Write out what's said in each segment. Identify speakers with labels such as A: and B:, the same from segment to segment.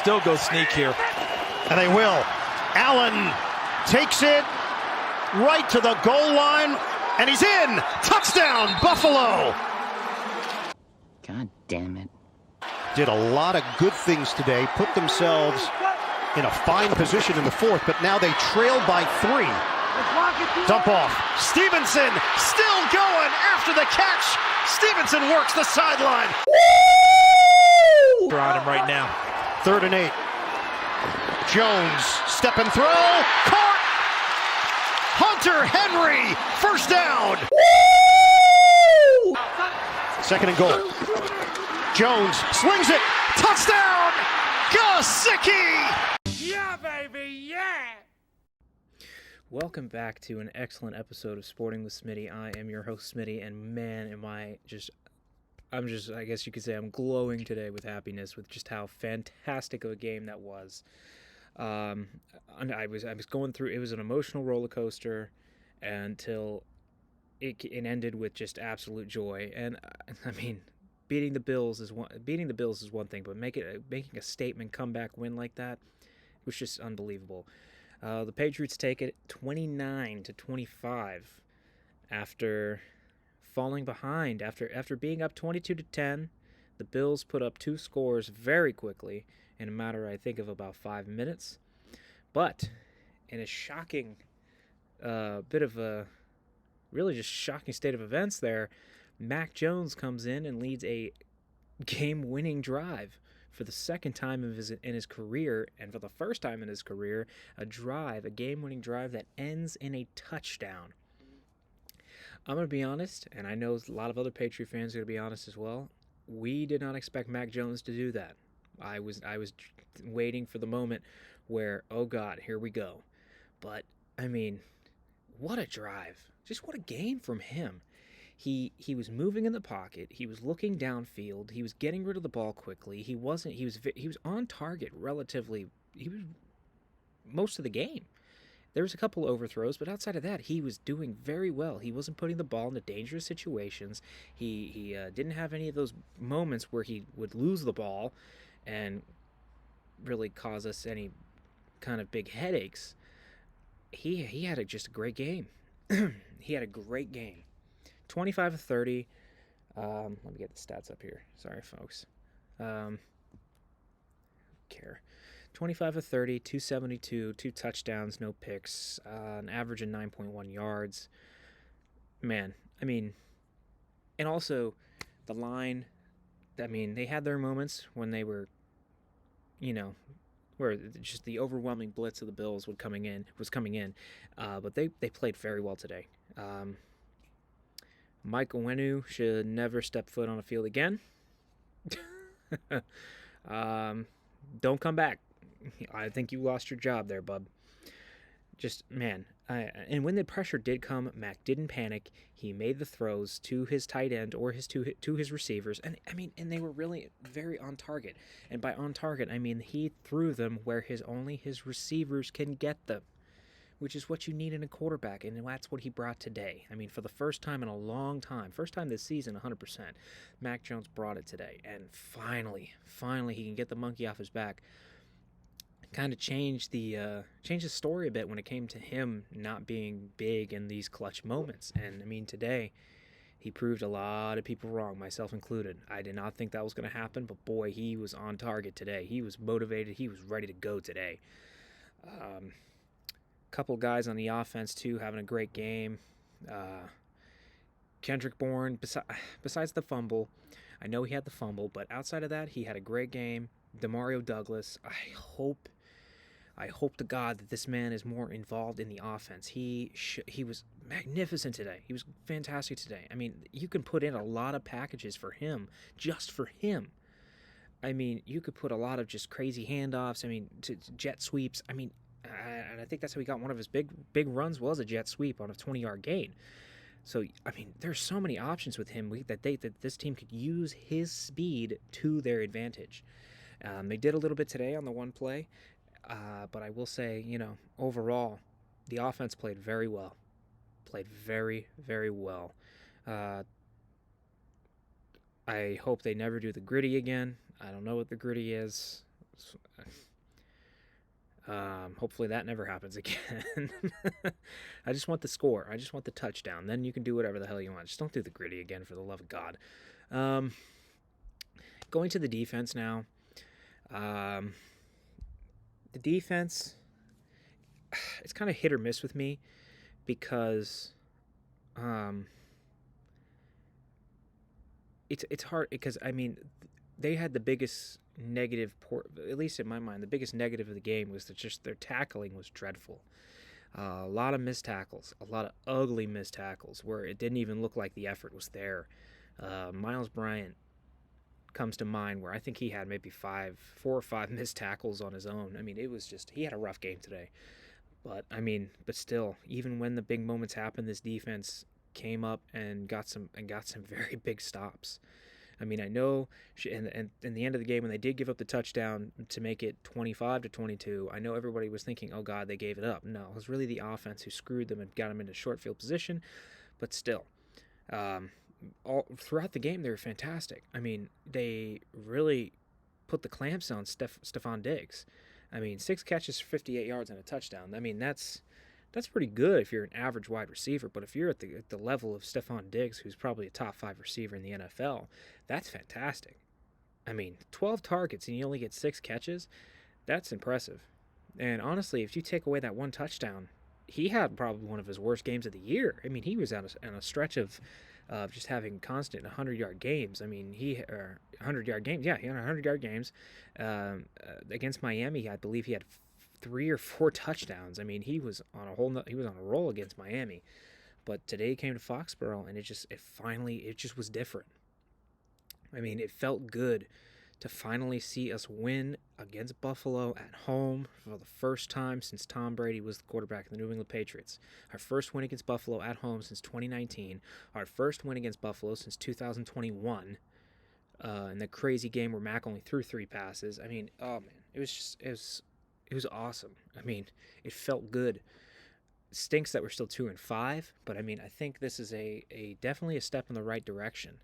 A: still go sneak here.
B: And they will. Allen takes it right to the goal line, and he's in. Touchdown, Buffalo.
C: God damn it.
B: Did a lot of good things today, put themselves in a fine position in the fourth, but now they trail by 3. Dump off. Stevenson still going after the catch. Stevenson works the sideline.
A: We're on him right now.
B: 3rd and 8. Jones, step and throw. Caught. Hunter Henry, first down. 2nd and goal. Jones slings it. Touchdown. Gesicki.
D: Yeah, baby, yeah!
E: Welcome back to an excellent episode of Sporting with Smitty. I am your host, Smitty, and man, I guess you could say I'm glowing today with happiness with just how fantastic of a game that was. And I was going through, it was an emotional roller coaster until it ended with just absolute joy. And I mean, beating the Bills is one thing, but making a statement comeback win like that was just unbelievable. The Patriots take it 29-25 after falling behind. After being up 22-10, the Bills put up 2 scores very quickly in a matter, I think, of about 5 minutes. But in a shocking, bit of a really just shocking state of events there, Mac Jones comes in and leads a game-winning drive. For the second time in his career, and for the first time in his career, a game-winning drive that ends in a touchdown. I'm going to be honest, and I know a lot of other Patriot fans are going to be honest as well. We did not expect Mac Jones to do that. I was waiting for the moment where, oh God, here we go. But, I mean, what a drive. Just what a game from him. He was moving in the pocket. He was looking downfield. He was getting rid of the ball quickly. He was on target relatively. He was most of the game. There was a couple overthrows, but outside of that, he was doing very well. He wasn't putting the ball into dangerous situations. He didn't have any of those moments where he would lose the ball and really cause us any kind of big headaches. He had just a great game. He had a great game. 25 of 30. Let me get the stats up here. Sorry, folks. Care. 25 of 30, 272, 2 touchdowns, no picks, an average of 9.1 yards. Man, I mean, and also the line, I mean, they had their moments when they were, where just the overwhelming blitz of the Bills was coming in, but they played very well today. Mike Onwenu should never step foot on a field again. Don't come back. I think you lost your job there, bub. Just, man. And when the pressure did come, Mac didn't panic. He made the throws to his tight end or to his receivers. And, I mean, and they were really very on target. And by on target, I mean he threw them where only his receivers can get them, which is what you need in a quarterback, and that's what he brought today. I mean, for the first time in a long time, first time this season, 100%, Mac Jones brought it today, and finally, he can get the monkey off his back. Kind of changed the story a bit when it came to him not being big in these clutch moments. And I mean, today, he proved a lot of people wrong, myself included. I did not think that was going to happen, but boy, he was on target today. He was motivated. He was ready to go today. Couple guys on the offense too having a great game. Kendrick Bourne, besides the fumble, I know he had the fumble, but outside of that, he had a great game. Demario Douglas, I hope to God that this man is more involved in the offense. He was magnificent today. He was fantastic today. I mean, you can put in a lot of packages for him, just for him. I mean, you could put a lot of just crazy handoffs. I mean, to jet sweeps. I mean, and I think that's how he got one of his big runs was a jet sweep on a 20-yard gain. So, I mean, there's so many options with him that this team could use his speed to their advantage. They did a little bit today on the one play, but I will say, overall, the offense played very well. Played very, very well. I hope they never do the gritty again. I don't know what the gritty is. Hopefully that never happens again. I just want the score. I just want the touchdown. Then you can do whatever the hell you want. Just don't do the gritty again, for the love of God. Going to the defense now. The defense, it's kind of hit or miss with me because it's hard because, I mean, they had the biggest negative, at least in my mind, the biggest negative of the game was that just their tackling was dreadful. A lot of missed tackles, a lot of ugly missed tackles where it didn't even look like the effort was there. Miles Bryant comes to mind where I think he had maybe 4 or 5 missed tackles on his own. I mean, it was just, he had a rough game today. But still, even when the big moments happened, this defense came up and got some very big stops. I mean, I know, and in the end of the game, when they did give up the touchdown to make it 25-22, I know everybody was thinking, oh God, they gave it up. No, it was really the offense who screwed them and got them into short field position. But still, all throughout the game, they were fantastic. I mean, they really put the clamps on Stephon Diggs. I mean, 6 catches, 58 yards, and a touchdown. I mean, that's pretty good if you're an average wide receiver. But if you're at the level of Stephon Diggs, who's probably a top 5 receiver in the NFL, that's fantastic. I mean, 12 targets and you only get 6 catches, that's impressive. And honestly, if you take away that 1 touchdown, he had probably one of his worst games of the year. I mean, he was on a stretch of just having constant 100-yard games. I mean, 100-yard games. Yeah, he had 100-yard games. Against Miami, I believe he had 3 or 4 touchdowns. I mean, he was on a roll against Miami. But today he came to Foxborough, and it just was different. I mean, it felt good to finally see us win against Buffalo at home for the first time since Tom Brady was the quarterback of the New England Patriots. Our first win against Buffalo at home since 2019. Our first win against Buffalo since 2021. In the crazy game where Mac only threw 3 passes. I mean, oh man, it was awesome. I mean, it felt good. It stinks that we're still 2-5, but I mean, I think this is a definitely a step in the right direction.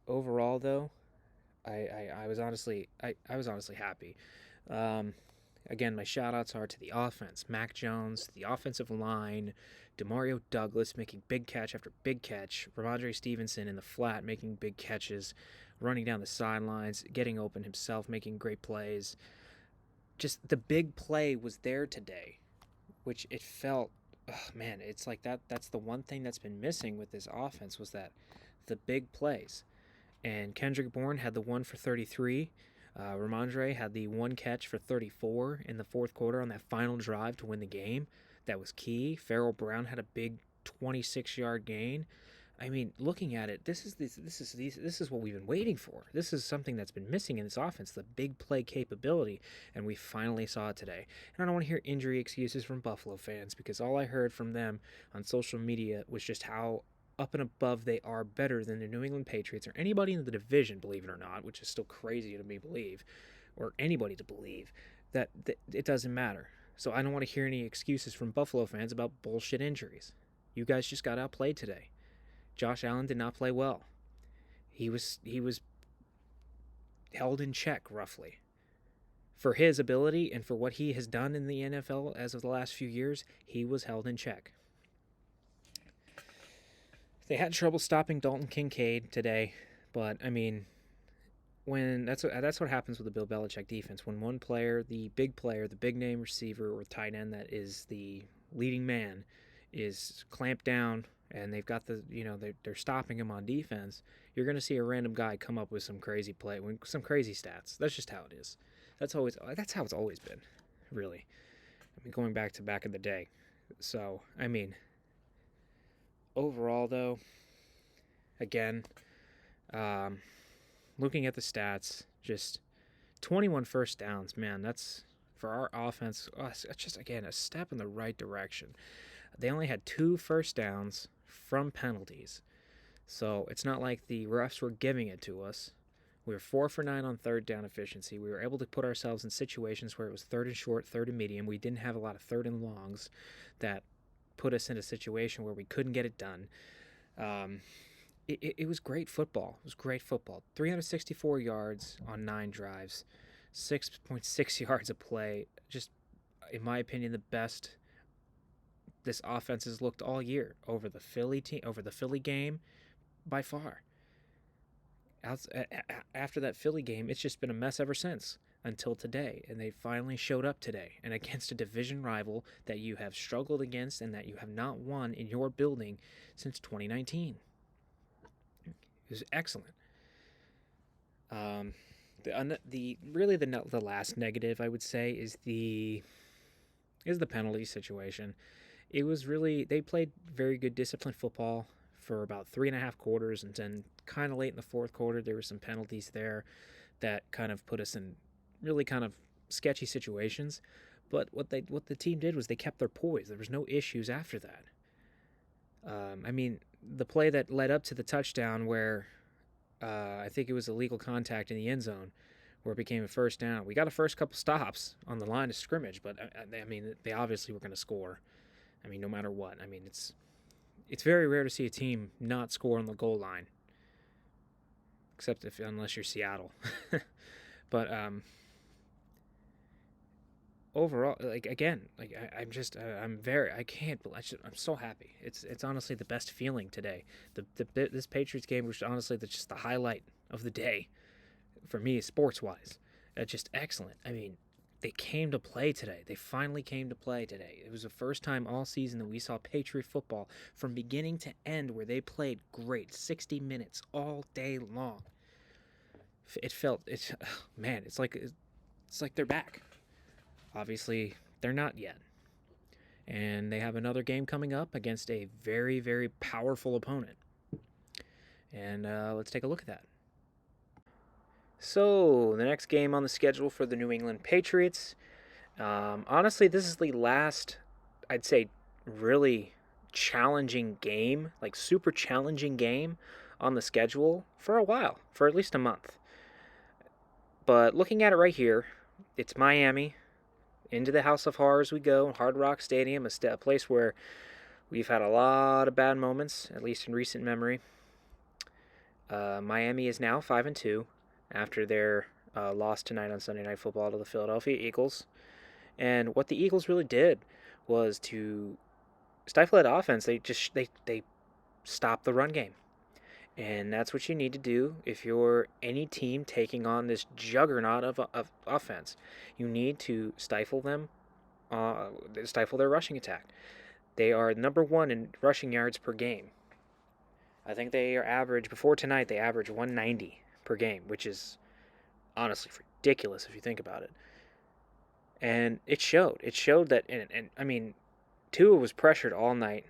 E: Overall, though, I was honestly happy. Again, my shout-outs are to the offense. Mac Jones, the offensive line, Demario Douglas making big catch after big catch, Ramondre Stevenson in the flat making big catches, running down the sidelines, getting open himself, making great plays. Just the big play was there today, which it felt, oh man, it's like that's the one thing that's been missing with this offense was that the big plays. And Kendrick Bourne had the 1 for 33. Ramondre had the 1 catch for 34 in the fourth quarter on that final drive to win the game. That was key. Farrell Brown had a big 26-yard gain. I mean, looking at it, this is what we've been waiting for. This is something that's been missing in this offense, the big play capability, and we finally saw it today. And I don't want to hear injury excuses from Buffalo fans because all I heard from them on social media was just how up and above they are better than the New England Patriots or anybody in the division, believe it or not, which is still crazy to me believe, or anybody to believe, that it doesn't matter. So I don't want to hear any excuses from Buffalo fans about bullshit injuries. You guys just got outplayed today. Josh Allen did not play well. He was held in check, roughly. For his ability and for what he has done in the NFL as of the last few years, he was held in check. They had trouble stopping Dalton Kincaid today, but I mean, when that's what happens with the Bill Belichick defense. When one player, the big name receiver or tight end that is the leading man, is clamped down and they've got they're stopping him on defense, you're going to see a random guy come up with some crazy play, some crazy stats. That's just how it is. That's how it's always been, really. I mean, going back in the day. So, I mean, overall, though, again, looking at the stats, just 21 first downs, man, that's, for our offense, it's just, again, a step in the right direction. They only had 2 first downs from penalties, so it's not like the refs were giving it to us. We were 4 for 9 on third down efficiency. We were able to put ourselves in situations where it was 3rd and short, 3rd and medium. We didn't have a lot of 3rd and longs that put us in a situation where we couldn't get it done. it was great football. It was great football. 364 yards on 9 drives, 6.6 yards a play. Just, in my opinion, the best this offense has looked all year over the Philly game by far. After that Philly game, it's just been a mess ever since until today, and they finally showed up today, and against a division rival that you have struggled against and that you have not won in your building since 2019. It was excellent. The last negative I would say is the penalty situation. It was really, they played very good disciplined football for about 3.5 quarters, and then kind of late in the fourth quarter there were some penalties there that kind of put us in really kind of sketchy situations. But what the team did was they kept their poise. There was no issues after that. The play that led up to the touchdown where I think it was illegal contact in the end zone where it became a first down. We got a first couple stops on the line of scrimmage, but they obviously were going to score. No matter what. It's very rare to see a team not score on the goal line, unless you're Seattle. But overall, I'm so happy. It's honestly the best feeling today. This Patriots game was honestly just the highlight of the day for me, sports wise. Just excellent. They came to play today. They finally came to play today. It was the first time all season that we saw Patriot football from beginning to end where they played great, 60 minutes all day long. It's like they're back. Obviously, they're not yet. And they have another game coming up against a very, very powerful opponent. And let's take a look at that. So, the next game on the schedule for the New England Patriots. Honestly, this is the last, I'd say, really challenging game, like super challenging game on the schedule for a while, for at least a month. But looking at it right here, it's Miami. Into the House of Horrors we go, Hard Rock Stadium, a place where we've had a lot of bad moments, at least in recent memory. Miami is now 5-2. After their loss tonight on Sunday Night Football to the Philadelphia Eagles. And what the Eagles really did was to stifle that offense. They stopped the run game. And that's what you need to do if you're any team taking on this juggernaut of offense. You need to stifle them, stifle their rushing attack. They are number 1 in rushing yards per game. I think before tonight, they average 190 per game, which is honestly ridiculous if you think about it. And it showed. It showed that, Tua was pressured all night.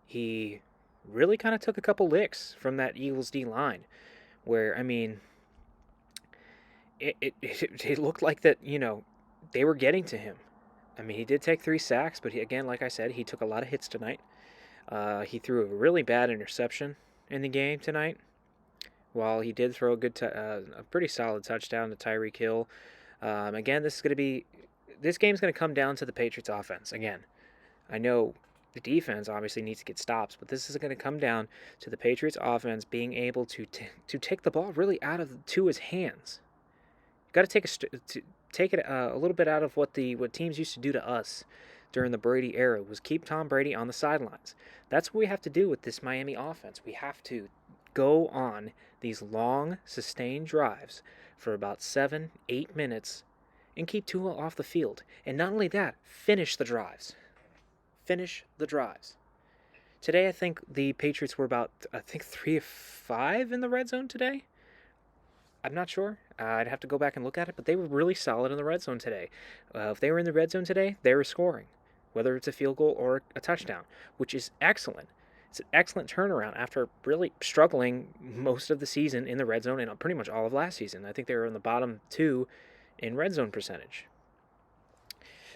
E: He really kind of took a couple licks from that Eagles D-line, where, it looked like that, they were getting to him. He did take 3 sacks, but like I said, he took a lot of hits tonight. He threw a really bad interception in the game tonight. While he did throw a pretty solid touchdown to Tyreek Hill. Again, this game's going to come down to the Patriots offense. Again, I know the defense obviously needs to get stops, but this is going to come down to the Patriots offense being able to take the ball really out of Tua's hands. You've got to take it a little bit out of what teams used to do to us during the Brady era, was keep Tom Brady on the sidelines. That's what we have to do with this Miami offense. We have to go on these long, sustained drives for about 7-8 minutes and keep Tua off the field. And not only that, finish the drives. Finish the drives. Today, I think the Patriots were about, 3 of 5 in the red zone today. I'm not sure. I'd have to go back and look at it, but they were really solid in the red zone today. If they were in the red zone today, they were scoring, whether it's a field goal or a touchdown, which is excellent. It's an excellent turnaround after really struggling most of the season in the red zone and pretty much all of last season. I think they were in the bottom 2 in red zone percentage.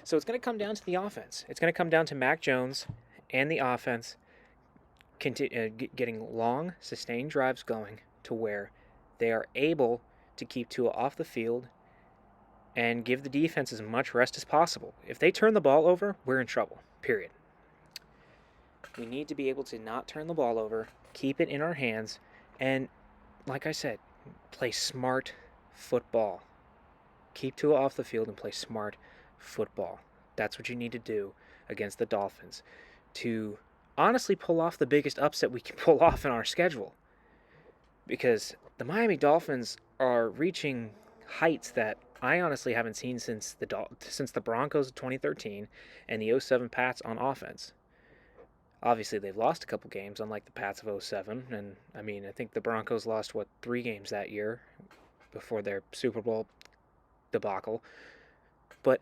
E: So it's going to come down to the offense. It's going to come down to Mac Jones and the offense getting long, sustained drives going to where they are able to keep Tua off the field and give the defense as much rest as possible. If they turn the ball over, we're in trouble, period. We need to be able to not turn the ball over, keep it in our hands, and, like I said, play smart football. Keep Tua off the field and play smart football. That's what you need to do against the Dolphins to honestly pull off the biggest upset we can pull off in our schedule. Because the Miami Dolphins are reaching heights that I honestly haven't seen since the Broncos of 2013 and the 07 Pats on offense. Obviously, they've lost a couple games, unlike the Pats of 07. And, I think the Broncos lost, 3 games that year before their Super Bowl debacle. But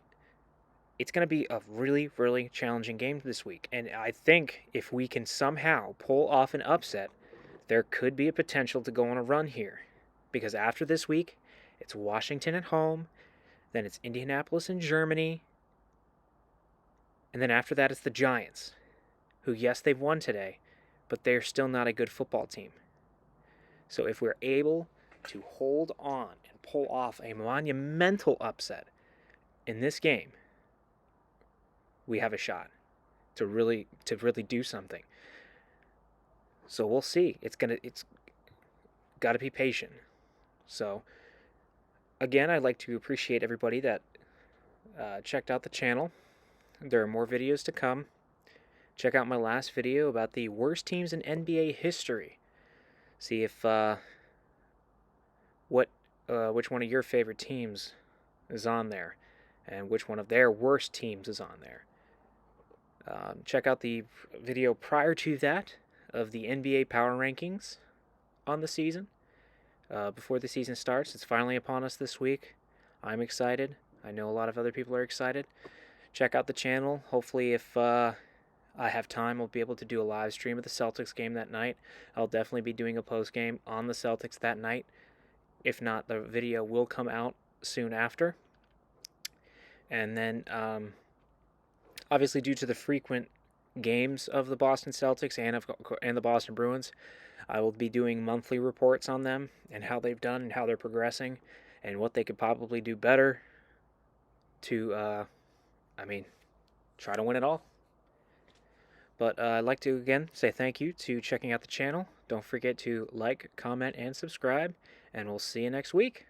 E: it's going to be a really, really challenging game this week. And I think if we can somehow pull off an upset, there could be a potential to go on a run here. Because after this week, it's Washington at home, then it's Indianapolis in Germany, and then after that it's the Giants, who, yes, they've won today, but they're still not a good football team. So if we're able to hold on and pull off a monumental upset in this game, we have a shot to really do something. So we'll see. It's got to be patient. So again, I'd like to appreciate everybody that checked out the channel. There are more videos to come. Check out my last video about the worst teams in NBA history. See if which one of your favorite teams is on there, and which one of their worst teams is on there. Check out the video prior to that of the NBA Power Rankings on the season. Before the season starts, it's finally upon us this week. I'm excited. I know a lot of other people are excited. Check out the channel. Hopefully, if I have time, I'll be able to do a live stream of the Celtics game that night. I'll definitely be doing a post game on the Celtics that night. If not, the video will come out soon after. And then, obviously, due to the frequent games of the Boston Celtics and the Boston Bruins, I will be doing monthly reports on them and how they've done and how they're progressing and what they could probably do better to, try to win it all. But I'd like to, again, say thank you to checking out the channel. Don't forget to like, comment, and subscribe, and we'll see you next week.